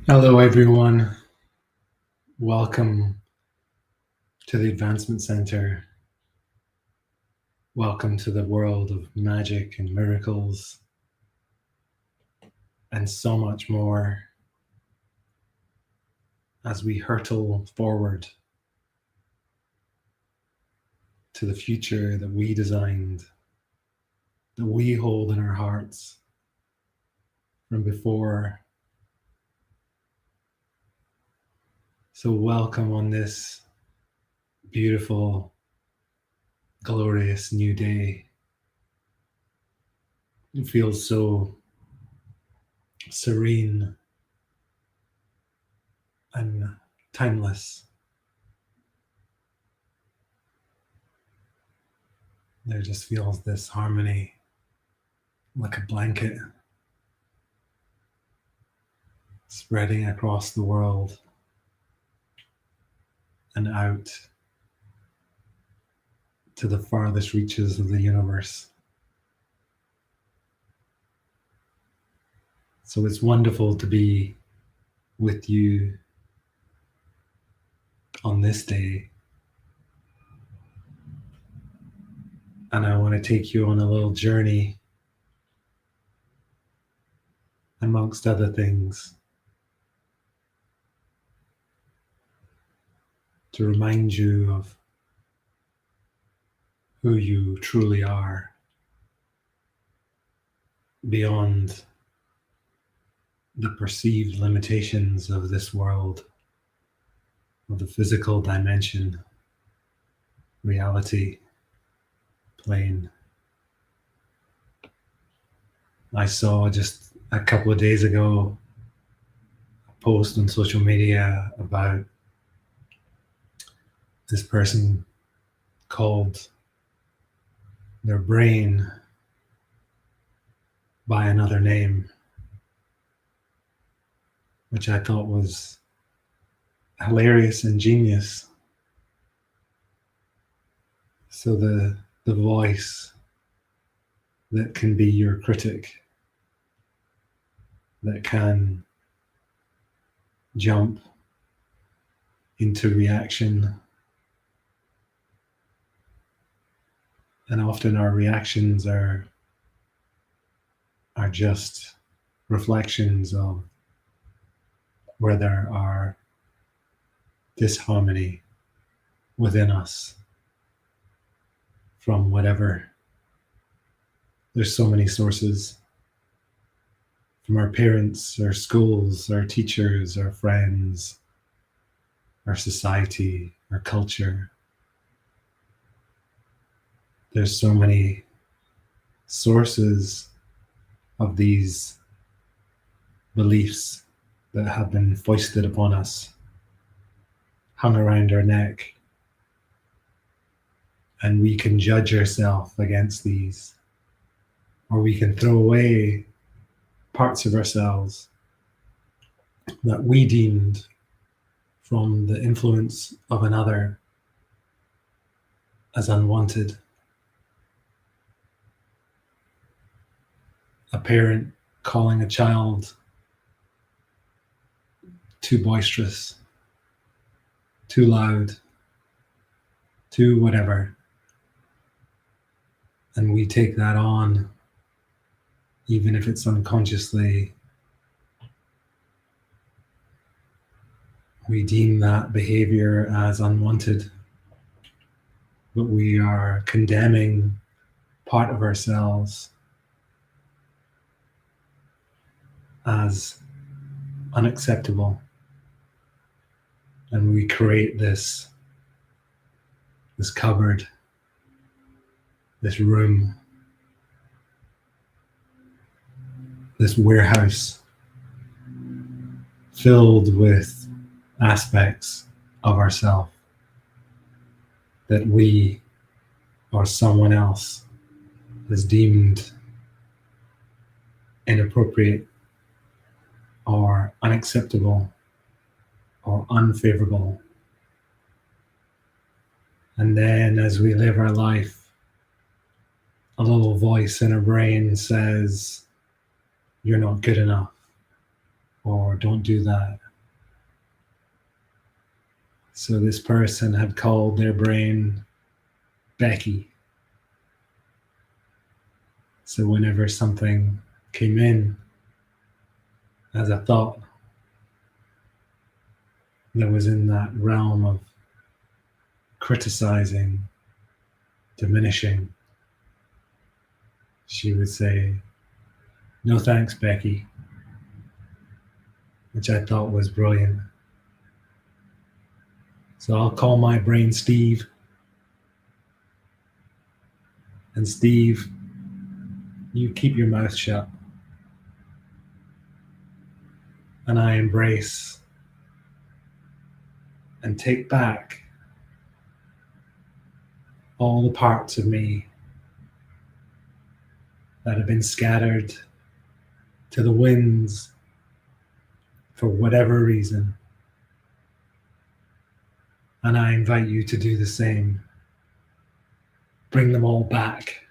Hello, everyone. Welcome to the Advancement Center. Welcome to the world of magic and miracles and so much more as we hurtle forward to the future that we designed, that we hold in our hearts from before. So, welcome on this beautiful, glorious new day. It feels so serene and timeless. There just feels this harmony like a blanket spreading across the world and out to the farthest reaches of the universe. So it's wonderful to be with you on this day. And I want to take you on a little journey, amongst other things, to remind you of who you truly are beyond the perceived limitations of this world, of the physical dimension, reality, plane. I saw just a couple of days ago a post on social media about this person called their brain by another name, which I thought was hilarious and genius. So the voice that can be your critic, that can jump into reaction. And often our reactions are just reflections of where there are disharmony within us from whatever. There's so many sources, from our parents, our schools, our teachers, our friends, our society, our culture. There's so many sources of these beliefs that have been foisted upon us, hung around our neck, and we can judge ourselves against these, or we can throw away parts of ourselves that we deemed from the influence of another as unwanted. A parent calling a child too boisterous, too loud, too whatever. And we take that on, even if it's unconsciously. We deem that behavior as unwanted, but we are condemning part of ourselves as unacceptable. And we create this cupboard, this room, this warehouse filled with aspects of ourselves that we or someone else has deemed inappropriate or unacceptable or unfavorable. And then as we live our life, a little voice in our brain says, "You're not good enough. or don't do that. So this person had called their brain Becky. So whenever something came in as a thought that was in that realm of criticizing, diminishing, she would say, "No thanks, Becky," which I thought was brilliant. So I'll call my brain Steve. And Steve, you keep your mouth shut. And I embrace and take back all the parts of me that have been scattered to the winds for whatever reason. And I invite you to do the same. Bring them all back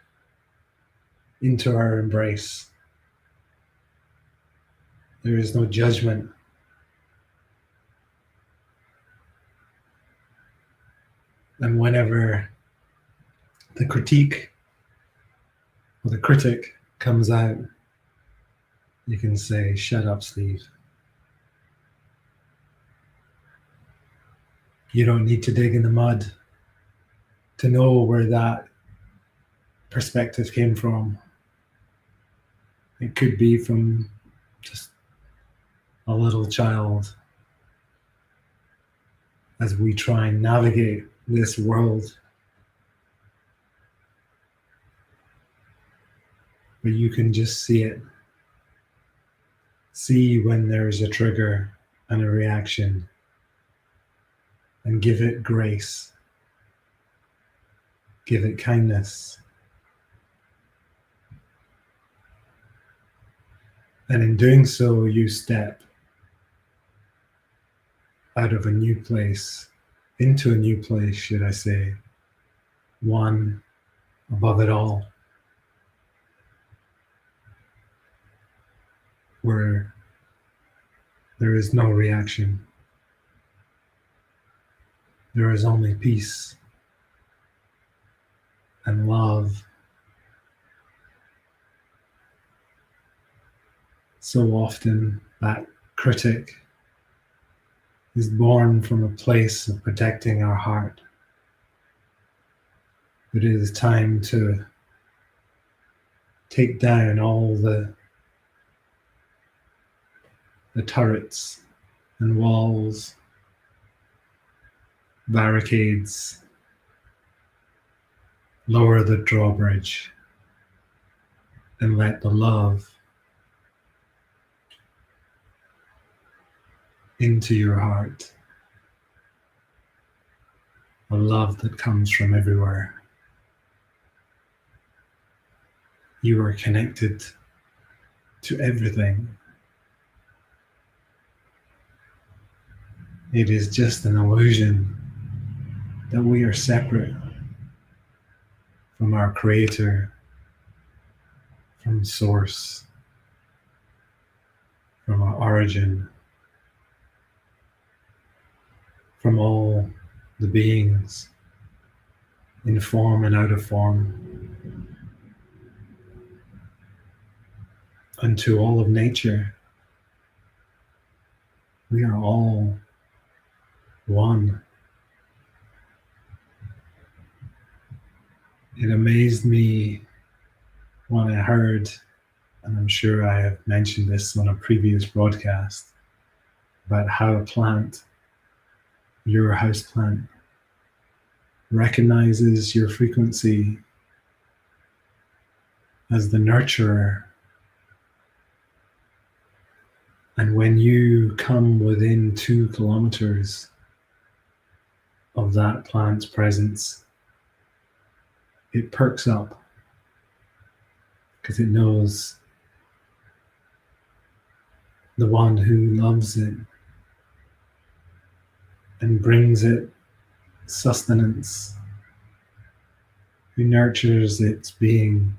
into our embrace. There is no judgment. And whenever the critique or the critic comes out, you can say, "Shut up, Steve. You don't need to dig in the mud to know where that perspective came from. It could be from just a little child as we try and navigate this world. But you can just see it. See when there's a trigger and a reaction, and give it grace. Give it kindness. And in doing so, you step out of a new place, into a new place, should I say, one above it all, where there is no reaction. There is only peace and love. So often that critic is born from a place of protecting our heart. But it is time to take down all the turrets and walls, barricades, lower the drawbridge, and let the love into your heart. A love that comes from everywhere. You are connected to everything. It is just an illusion that we are separate from our Creator, from Source, from our origin, from all the beings in form and out of form, and to all of nature. We are all one. It amazed me when I heard, and I'm sure I have mentioned this on a previous broadcast, about how a plant, your house plant, recognizes your frequency as the nurturer. And when you come within 2 kilometers of that plant's presence, it perks up because it knows the one who loves it and brings it sustenance, who nurtures its being,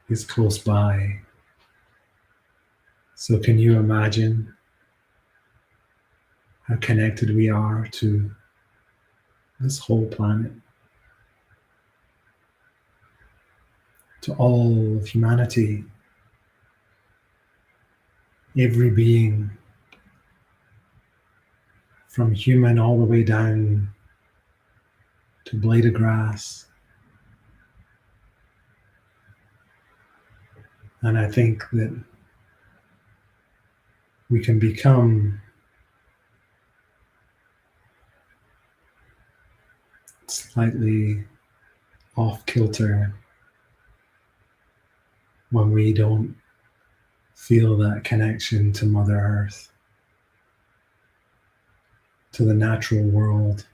is close by. So can you imagine how connected we are to this whole planet, to all of humanity, every being, from human all the way down to blade of grass. And I think that we can become slightly off kilter when we don't feel that connection to Mother Earth, to the natural world.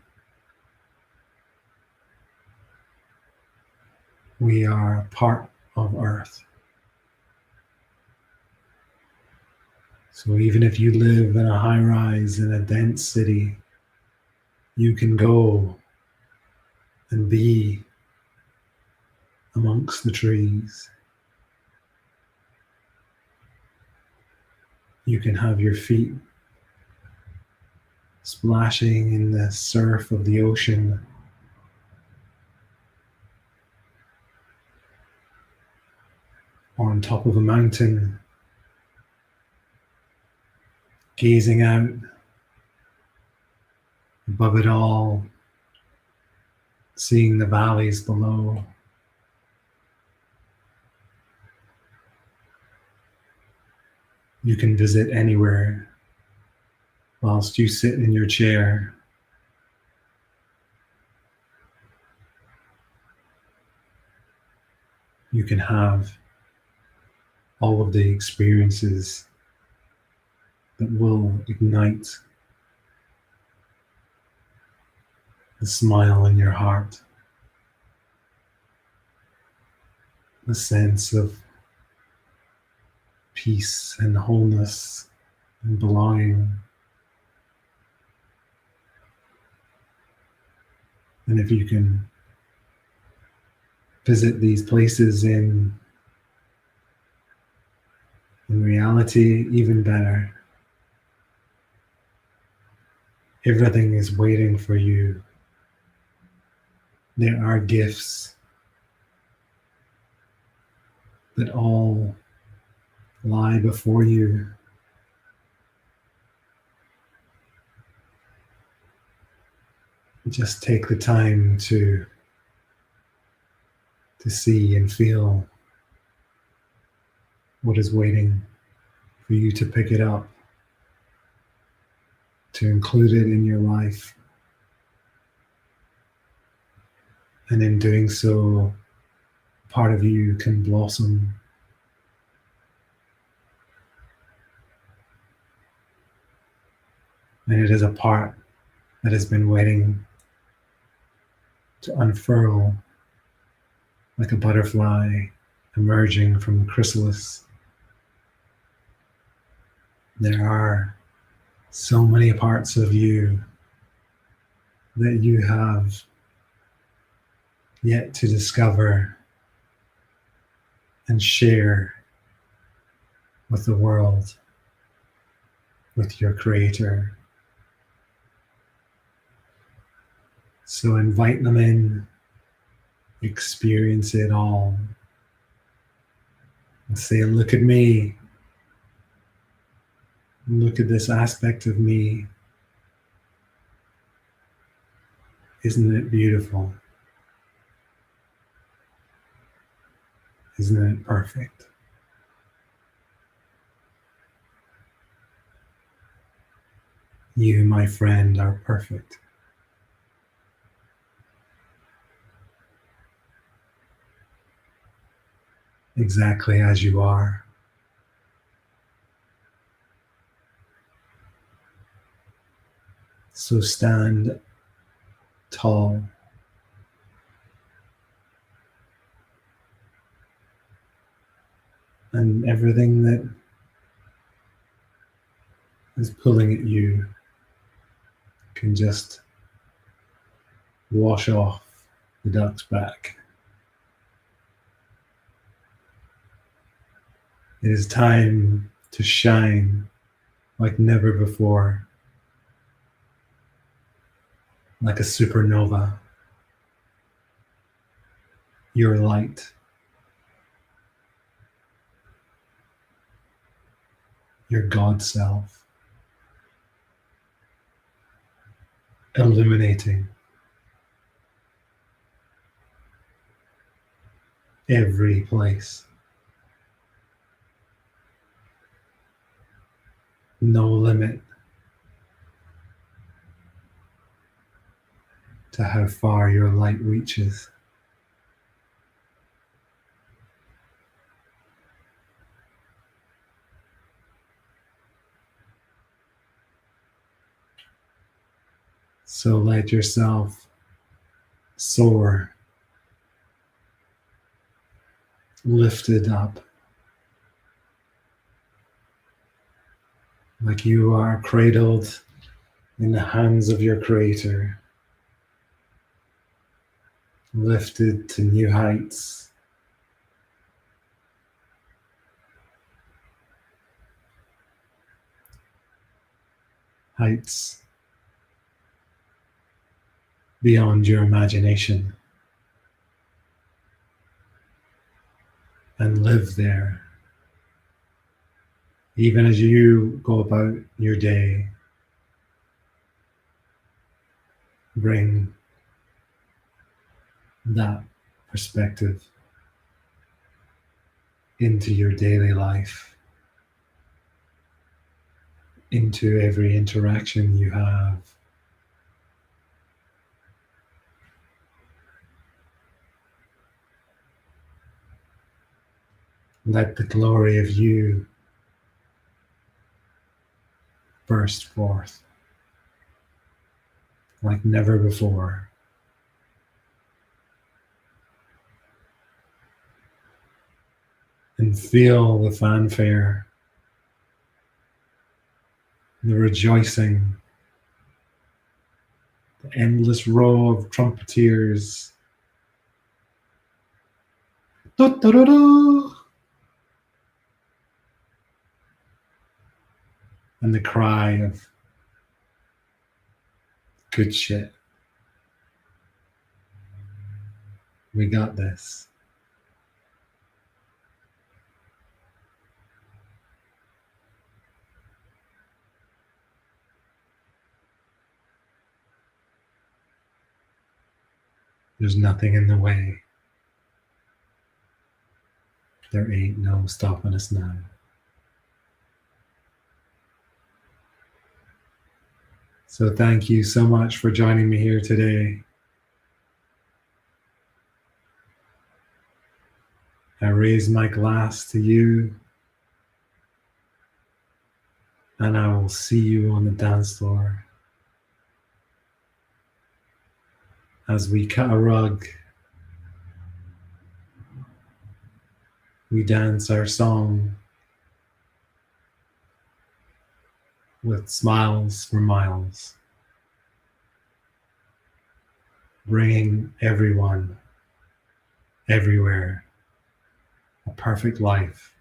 We are part of Earth. So even if you live in a high rise in a dense city, you can go and be amongst the trees. You can have your feet splashing in the surf of the ocean. Or on top of a mountain, gazing out above it all, seeing the valleys below. You can visit anywhere whilst you sit in your chair. You can have all of the experiences that will ignite the smile in your heart, the sense of peace and wholeness and belonging. And if you can visit these places in reality, even better. Everything is waiting for you. There are gifts that all lie before you. Just take the time to see and feel what is waiting for you to pick it up, to include it in your life. And in doing so, part of you can blossom. And it is a part that has been waiting to unfurl like a butterfly emerging from the chrysalis. There are so many parts of you that you have yet to discover and share with the world, with your Creator. So invite them in, experience it all, and say, look at me. Look at this aspect of me. Isn't it beautiful? Isn't it perfect? You, my friend, are perfect. Exactly as you are. So stand tall. And everything that is pulling at you can just wash off the duck's back. It is time to shine like never before, like a supernova. Your light, your God self, illuminating every place. No limit to how far your light reaches. So let yourself soar, lifted up, like you are cradled in the hands of your Creator, lifted to new heights. Heights beyond your imagination, and live there. Even as you go about your day, bring that perspective into your daily life, into every interaction you have. Let the glory of you burst forth like never before. And feel the fanfare, the rejoicing, the endless row of trumpeters. And the cry of good shit. We got this. There's nothing in the way. There ain't no stopping us now. So thank you so much for joining me here today. I raise my glass to you, and I will see you on the dance floor as we cut a rug. We dance our song with smiles for miles, bringing everyone, everywhere, a perfect life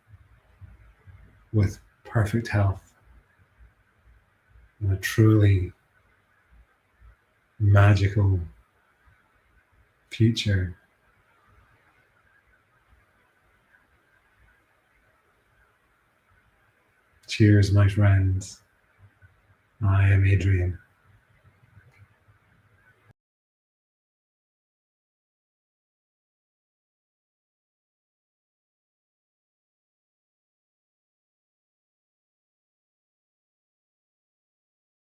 with perfect health and a truly magical future. Cheers, my friends. I am Adrian.